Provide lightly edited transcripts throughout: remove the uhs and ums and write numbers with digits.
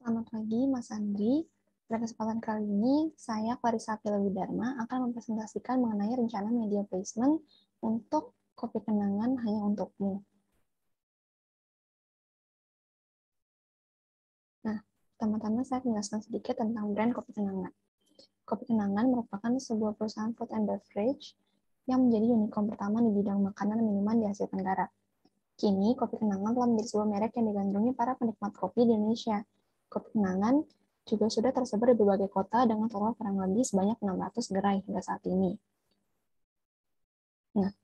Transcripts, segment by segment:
Selamat pagi, Mas Andri. Pada kesempatan kali ini, saya Clarissa Dharma akan mempresentasikan mengenai rencana media placement untuk kopi kenangan hanya untukmu. Nah, pertama-tama saya menjelaskan sedikit tentang brand kopi kenangan. Kopi kenangan merupakan sebuah perusahaan food and beverage yang menjadi unicorn pertama di bidang makanan dan minuman di Asia Tenggara. Kini, kopi kenangan telah menjadi sebuah merek yang digandrungi para penikmat kopi di Indonesia. Kopi kenangan juga sudah tersebar di berbagai kota dengan total kurang lebih sebanyak 600 gerai hingga saat ini. Nah,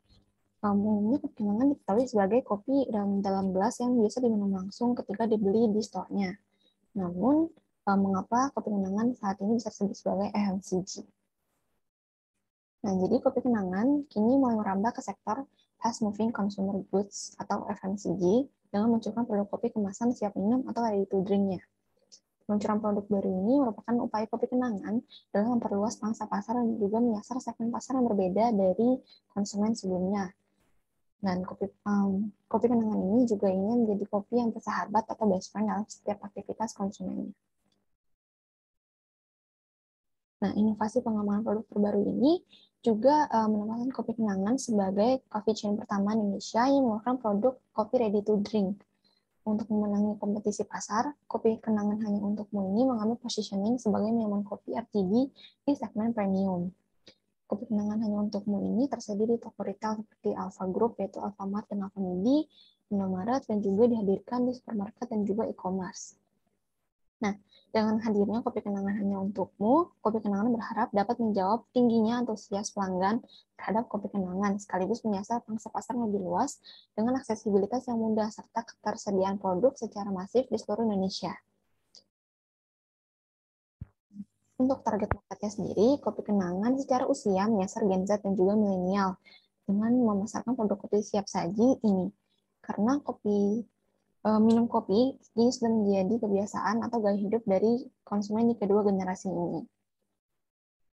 umumnya kopi kenangan diketahui sebagai kopi dalam gelas yang biasa diminum langsung ketika dibeli di store-nya. Namun, mengapa kopi kenangan saat ini bisa disebut sebagai FMCG? Nah, jadi kopi kenangan kini mulai merambah ke sektor fast moving consumer goods atau FMCG dengan munculkan produk kopi kemasan siap minum atau ready to drink-nya. Peluncuran produk baru ini merupakan upaya kopi kenangan dalam memperluas pangsa pasar dan juga menyasar segmen pasar yang berbeda dari konsumen sebelumnya. Dan kopi kenangan ini juga ingin menjadi kopi yang bersahabat atau best friend dalam setiap aktivitas konsumennya. Nah, inovasi pengembangan produk terbaru ini juga menempatkan kopi kenangan sebagai coffee chain pertama di Indonesia yang mengeluarkan produk kopi ready to drink. Untuk memenangi kompetisi pasar, kopi kenangan hanya untukmu ini mengambil positioning sebagai minuman kopi RTD di segmen premium. Kopi kenangan hanya untukmu ini tersedia di toko retail seperti Alfa Group, yaitu Alfamart dan Alfamidi, Indomaret, dan juga dihadirkan di supermarket dan juga e-commerce. Nah, dengan hadirnya kopi kenangan hanya untukmu, kopi kenangan berharap dapat menjawab tingginya antusias pelanggan terhadap kopi kenangan, sekaligus menyasar pangsa pasar lebih luas dengan aksesibilitas yang mudah serta ketersediaan produk secara masif di seluruh Indonesia. Untuk target marketnya sendiri, kopi kenangan secara usia menyasar Gen Z dan juga milenial dengan memasarkan produk kopi siap saji ini. Karena minum kopi ini sudah menjadi kebiasaan atau gaya hidup dari konsumen di kedua generasi ini.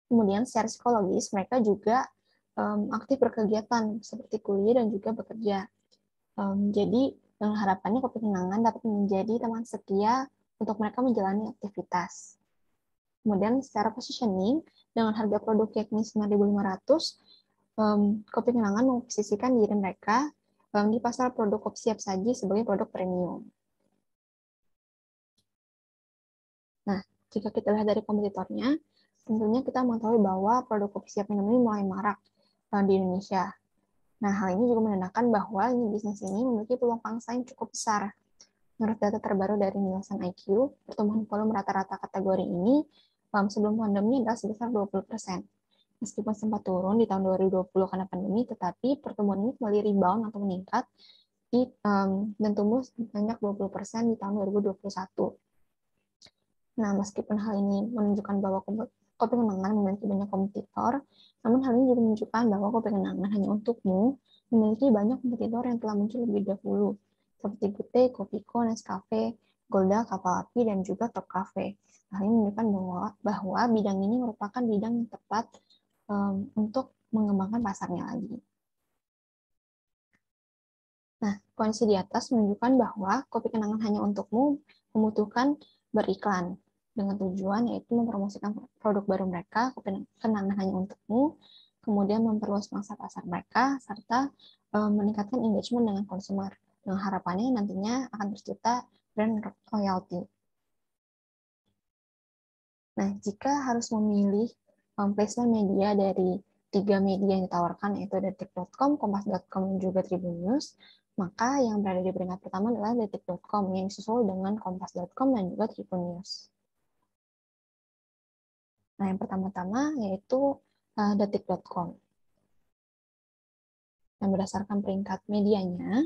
Kemudian secara psikologis mereka juga aktif berkegiatan seperti kuliah dan juga bekerja. Jadi dengan harapannya kopi kenangan dapat menjadi teman setia untuk mereka menjalani aktivitas. Kemudian secara positioning dengan harga produk yakni 9.500, kopi kenangan memposisikan diri mereka di pasar produk kopi siap saji sebagai produk premium. Nah, jika kita lihat dari kompetitornya, tentunya kita mengetahui bahwa produk kopi siap minum ini mulai marak di Indonesia. Nah, hal ini juga menandakan bahwa bisnis ini memiliki peluang pangsa yang cukup besar. Menurut data terbaru dari Nielsen IQ, pertumbuhan volume rata-rata kategori ini sebelum pandemi adalah sebesar 20%. Meskipun sempat turun di tahun 2020 karena pandemi, tetapi pertumbuhan ini kembali rebound atau meningkat dan tumbuh sebanyak 20% di tahun 2021. Nah, meskipun hal ini menunjukkan bahwa kopi kenangan memiliki banyak kompetitor, namun hal ini juga menunjukkan bahwa kopi kenangan hanya untukmu memiliki banyak kompetitor yang telah muncul lebih dahulu, seperti Gute, Kopiko, Nescafe, Golda, Kapal Api, dan juga Top Cafe. Hal ini menunjukkan bahwa bidang ini merupakan bidang yang tepat untuk mengembangkan pasarnya lagi. Nah, kondisi di atas menunjukkan bahwa kopi kenangan hanya untukmu membutuhkan beriklan dengan tujuan yaitu mempromosikan produk baru mereka, kopi kenangan hanya untukmu, kemudian memperluas pangsa pasar mereka, serta meningkatkan engagement dengan konsumer. Dengan harapannya nantinya akan tercipta brand loyalty. Nah, jika harus memilih placement media dari 3 media yang ditawarkan, yaitu detik.com, kompas.com, dan juga Tribun News, maka yang berada di peringkat pertama adalah detik.com yang disusul dengan kompas.com dan juga Tribun News. Nah, yang pertama-tama yaitu detik.com. Dan berdasarkan peringkat medianya,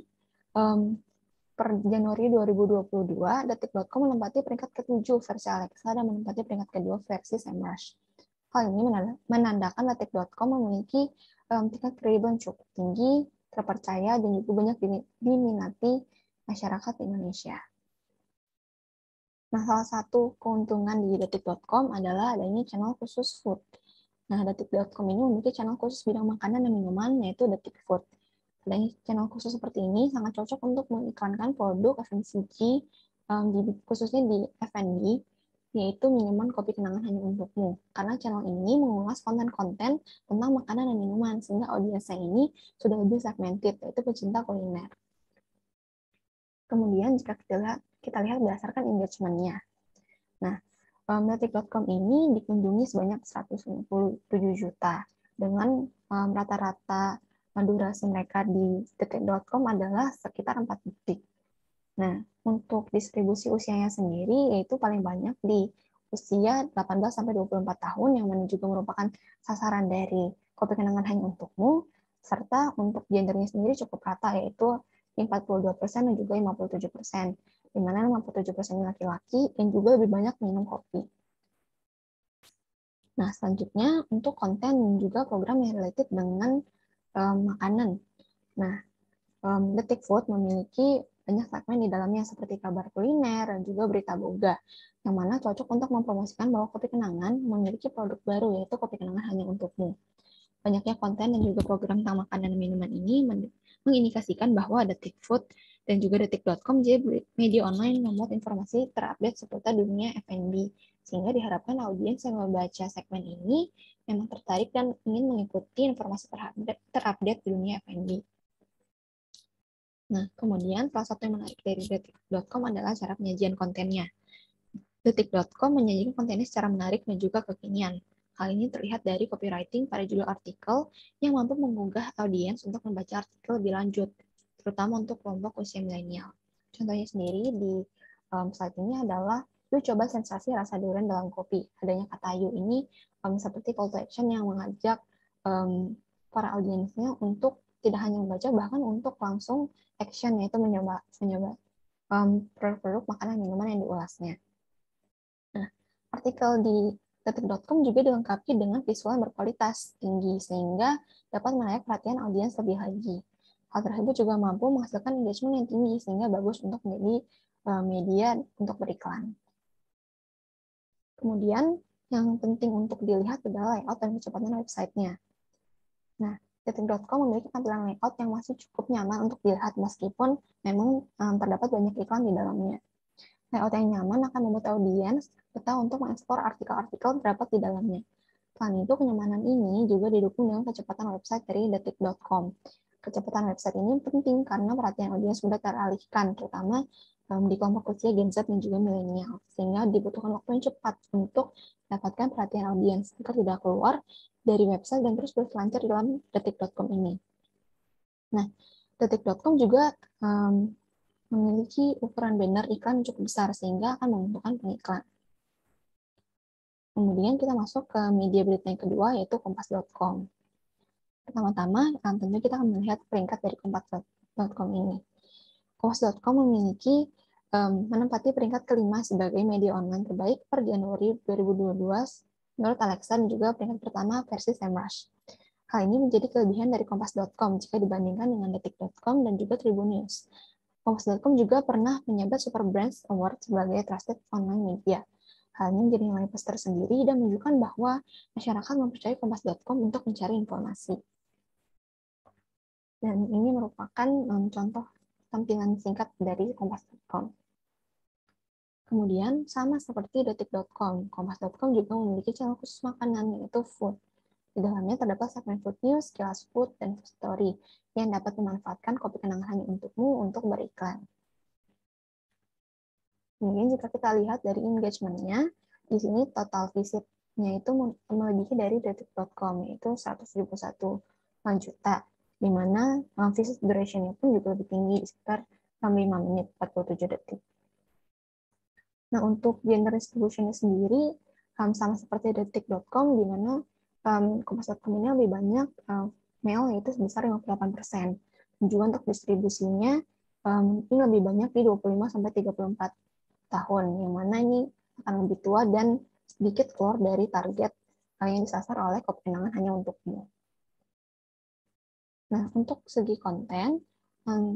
per Januari 2022, detik.com menempati peringkat ke-7 versi Alexa dan menempati peringkat kedua versi SEMrush. Hal ini menandakan detik.com memiliki tingkat kredibel yang cukup tinggi, terpercaya, dan juga banyak diminati masyarakat Indonesia. Nah, salah satu keuntungan di detik.com adalah adanya channel khusus food. Nah, detik.com ini memiliki channel khusus bidang makanan dan minuman, yaitu Detik Food. Adanya channel khusus seperti ini sangat cocok untuk mengiklankan produk FMCG khususnya di F&B, yaitu minuman kopi kenangan hanya untukmu. Karena channel ini mengulas konten-konten tentang makanan dan minuman, sehingga audiensnya ini sudah lebih segmented, yaitu pecinta kuliner. Kemudian jika kita lihat berdasarkan engagement-nya. Nah, detik.com ini dikunjungi sebanyak 197 juta, dengan rata-rata durasi mereka di detik.com adalah sekitar 4 detik. Nah, untuk distribusi usianya sendiri, yaitu paling banyak di usia 18-24 tahun, yang mana juga merupakan sasaran dari Kopi Kenangan Hanya Untukmu, serta untuk gendernya sendiri cukup rata, yaitu 42% dan juga 57%, di mana 57% laki-laki dan juga lebih banyak minum kopi. Nah, selanjutnya untuk konten dan juga program yang related dengan makanan. Nah, Detik Food memiliki banyak segmen di dalamnya seperti kabar kuliner dan juga berita boga, yang mana cocok untuk mempromosikan bahwa Kopi Kenangan memiliki produk baru, yaitu Kopi Kenangan Hanya Untukmu. Banyaknya konten dan juga program tentang makanan dan minuman ini mengindikasikan bahwa Detik Food dan juga Detik.com jadi media online yang memuat informasi terupdate seputar dunia F&B, sehingga diharapkan audiens yang membaca segmen ini memang tertarik dan ingin mengikuti informasi terupdate di dunia F&B. Nah, kemudian salah satu yang menarik dari Detik.com adalah cara penyajian kontennya. Detik.com menyajikan kontennya secara menarik dan juga kekinian. Hal ini terlihat dari copywriting pada judul artikel yang mampu menggugah audiens untuk membaca artikel lebih lanjut, terutama untuk kelompok usia milenial. Contohnya sendiri di slide ini adalah, yuk coba sensasi rasa durian dalam kopi. Adanya kata yuk ini seperti call to action yang mengajak para audiensnya untuk tidak hanya membaca, bahkan untuk langsung action, yaitu mencoba produk-produk makanan minuman yang diulasnya. Nah, artikel di detik.com juga dilengkapi dengan visual yang berkualitas tinggi, sehingga dapat menarik perhatian audiens lebih lagi. Hal tersebut juga mampu menghasilkan engagement yang tinggi, sehingga bagus untuk menjadi media untuk beriklan. Kemudian, yang penting untuk dilihat adalah layout dan kecepatan website-nya. Nah, detik.com memiliki tampilan layout yang masih cukup nyaman untuk dilihat, meskipun memang terdapat banyak iklan di dalamnya. Layout yang nyaman akan membuat audiens betah untuk mengekspor artikel-artikel terdapat di dalamnya. Selain itu, kenyamanan ini juga didukung dengan kecepatan website dari detik.com. Kecepatan website ini penting karena perhatian audiens sudah teralihkan, terutama di kelompok usia Gen Z dan juga milenial, sehingga dibutuhkan waktu yang cepat untuk mendapatkan perhatian audiens agar tidak keluar dari website dan terus berselancar di dalam detik.com ini. Nah, detik.com juga memiliki ukuran banner iklan cukup besar, sehingga akan membutuhkan pengiklan. Kemudian kita masuk ke media berita yang kedua, yaitu kompas.com. Pertama-tama, tentunya kita akan melihat peringkat dari kompas.com ini. Kompas.com memiliki menempati peringkat kelima sebagai media online terbaik per Januari 2022 menurut Alexa, dan juga peringkat pertama versi Semrush. Hal ini menjadi kelebihan dari kompas.com jika dibandingkan dengan detik.com dan juga Tribun News. Kompas.com juga pernah menjabat Super Brands Award sebagai Trusted Online Media. Hal ini menjadi nilai plus tersendiri dan menunjukkan bahwa masyarakat mempercayai Kompas.com untuk mencari informasi. Dan ini merupakan contoh tampilan singkat dari Kompas.com. Kemudian, sama seperti detik.com, Kompas.com juga memiliki channel khusus makanan, yaitu food. Di dalamnya terdapat segmen food news, kilas food, dan food story yang dapat memanfaatkan Kopi Kenangan Hanya Untukmu untuk beriklan. Kemudian jika kita lihat dari engagement-nya, di sini total visitnya itu melebihi dari detik.com, yaitu 171 juta, di mana visit duration-nya pun juga lebih tinggi, sekitar 5 menit 47 detik. Nah, untuk gender distribution-nya sendiri, sama seperti detik.com, di mana kompas.com ini lebih banyak male, yaitu sebesar 58%. Juga untuk distribusinya, ini lebih banyak di 25-34 tahun, yang mana ini akan lebih tua dan sedikit keluar dari target yang disasar oleh Kopi Kenangan Hanya Untukmu. Nah, untuk segi konten,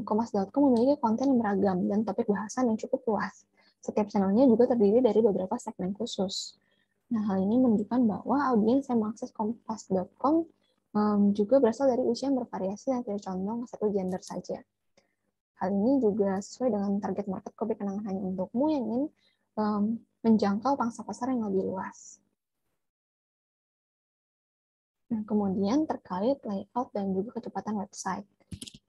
kompas.com memiliki konten yang beragam dan topik bahasan yang cukup luas. Setiap channelnya juga terdiri dari beberapa segmen khusus. Nah, hal ini menunjukkan bahwa audiens yang mengakses kompas.com juga berasal dari usia yang bervariasi dan tidak condong ke satu gender saja. Hal ini juga sesuai dengan target market Kopi Kenangan Hanya Untukmu yang ingin menjangkau pangsa pasar yang lebih luas. Nah, kemudian terkait layout dan juga kecepatan website.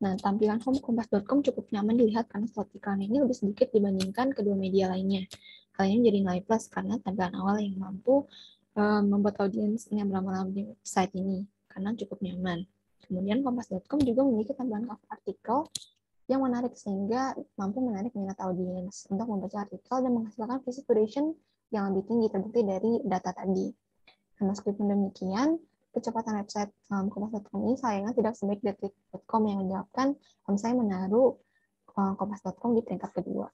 Nah, tampilan home kompas.com cukup nyaman dilihat karena slot iklan ini lebih sedikit dibandingkan kedua media lainnya. Hal ini menjadi nilai plus karena tampilan awal yang mampu membuat audiens yang berlama-lama di website ini karena cukup nyaman. Kemudian kompas.com juga memiliki tampilan cover artikel yang menarik sehingga mampu menarik minat audiens untuk membaca artikel dan menghasilkan visit duration yang lebih tinggi terbukti dari data tadi. Nah, meskipun demikian, kecepatan website kompas.com ini sayangnya tidak sebaik detik.com yang menyebabkan saya menaruh kompas.com di peringkat kedua.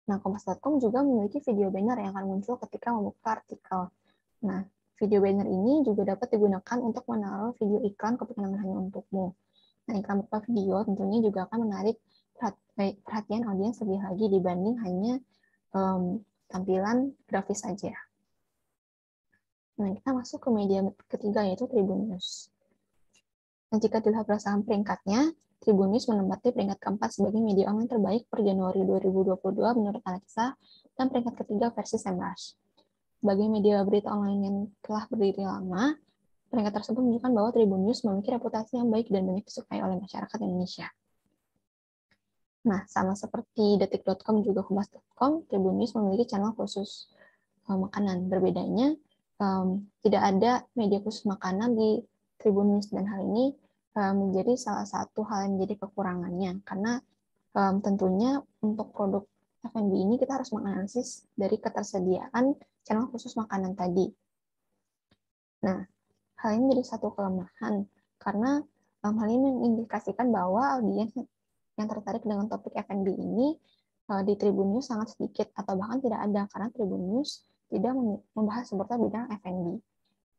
Nah, kompas.com juga memiliki video banner yang akan muncul ketika membuka artikel. Nah, video banner ini juga dapat digunakan untuk menaruh video iklan Kopi Kenangan Hanya Untukmu. Nah, iklan berupa video tentunya juga akan menarik perhatian audiens lebih lagi dibanding hanya tampilan grafis saja. Nah, kita masuk ke media ketiga, yaitu Tribun News. Nah, jika dilihat berdasarkan peringkatnya, Tribun News menempati peringkat keempat sebagai media online terbaik per Januari 2022 menurut Alexa, dan peringkat ketiga versi Semrush. Sebagai media berita online yang telah berdiri lama, peringkat tersebut menunjukkan bahwa Tribun News memiliki reputasi yang baik dan banyak disukai oleh masyarakat Indonesia. Nah, sama seperti detik.com juga kompas.com, Tribun News memiliki channel khusus makanan. Berbedanya, tidak ada media khusus makanan di Tribun News, dan hal ini menjadi salah satu hal yang menjadi kekurangannya, karena tentunya untuk produk F&B ini kita harus menganalisis dari ketersediaan channel khusus makanan tadi. Nah, hal ini menjadi satu kelemahan, karena hal ini mengindikasikan bahwa audiens yang tertarik dengan topik F&B ini di Tribun News sangat sedikit atau bahkan tidak ada, karena Tribun News tidak membahas seputar bidang F&B.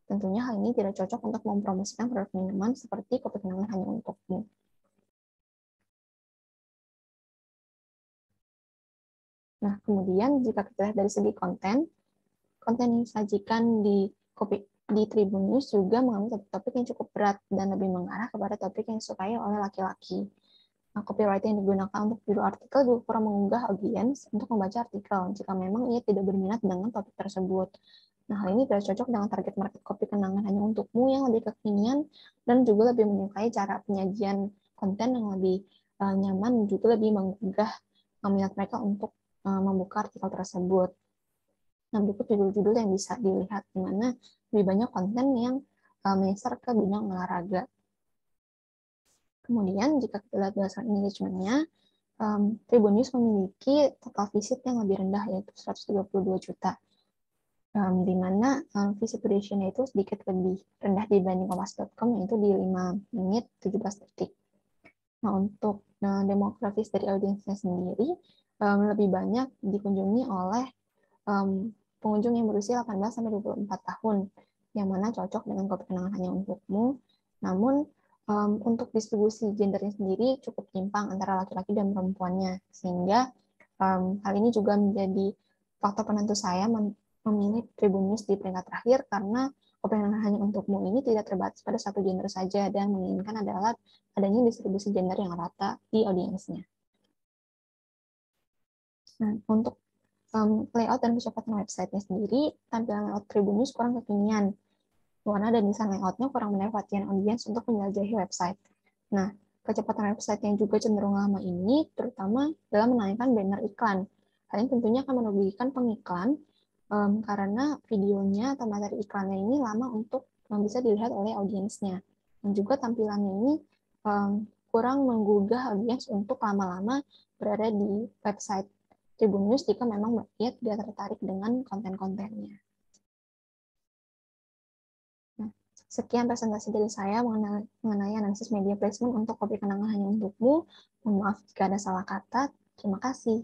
Tentunya hal ini tidak cocok untuk mempromosikan produk minuman seperti Kopi Kenangan Hanya Untukmu. Nah, kemudian jika kita lihat dari segi konten yang disajikan di Tribun News juga mengambil topik yang cukup berat dan lebih mengarah kepada topik yang disukai oleh laki-laki. Nah, copywriting yang digunakan untuk judul artikel juga kurang mengunggah audiens untuk membaca artikel jika memang ia tidak berminat dengan topik tersebut. Nah, hal ini tidak cocok dengan target market Kopi Kenangan Hanya Untukmu yang lebih kekinian dan juga lebih menyukai cara penyajian konten yang lebih nyaman dan juga lebih menggugah minat mereka untuk membuka artikel tersebut. Nah, berikut judul-judul yang bisa dilihat, di mana lebih banyak konten yang menyasar ke bidang olahraga. Kemudian, jika kita lihat berdasarkan engagement-nya, Tribun News memiliki total visit yang lebih rendah, yaitu 132 juta. Di mana visit duration-nya itu sedikit lebih rendah dibanding kompas.com, yaitu di 5 menit 17 detik. Nah, untuk demografis dari audiensnya sendiri, lebih banyak dikunjungi oleh pengunjung yang berusia 18-24 tahun, yang mana cocok dengan Kopi Kenangan Hanya Untukmu. Namun, untuk distribusi gendernya sendiri cukup timpang antara laki-laki dan perempuannya, sehingga hal ini juga menjadi faktor penentu saya memilih Tribun News di peringkat terakhir, karena Kopi Kenangan Hanya Untukmu ini tidak terbatas pada satu gender saja, dan menginginkan adalah adanya distribusi gender yang rata di audiensnya. Nah, untuk layout dan kecepatan website-nya sendiri, tampilan layout Tribun News kurang kekinian. Warna dan desain layout-nya kurang menarik perhatian audiens untuk menjelajahi website. Nah, kecepatan website yang juga cenderung lama ini, terutama dalam menayangkan banner iklan. Hal ini tentunya akan merugikan pengiklan, karena videonya atau materi iklannya ini lama untuk bisa dilihat oleh audiensnya. Dan juga tampilannya ini kurang menggugah audiens untuk lama-lama berada di website Tribun News jika memang ia tidak tertarik dengan konten-kontennya. Nah, sekian presentasi dari saya mengenai analisis media placement untuk Kopi Kenangan Hanya Untukmu. Mohon maaf jika ada salah kata. Terima kasih.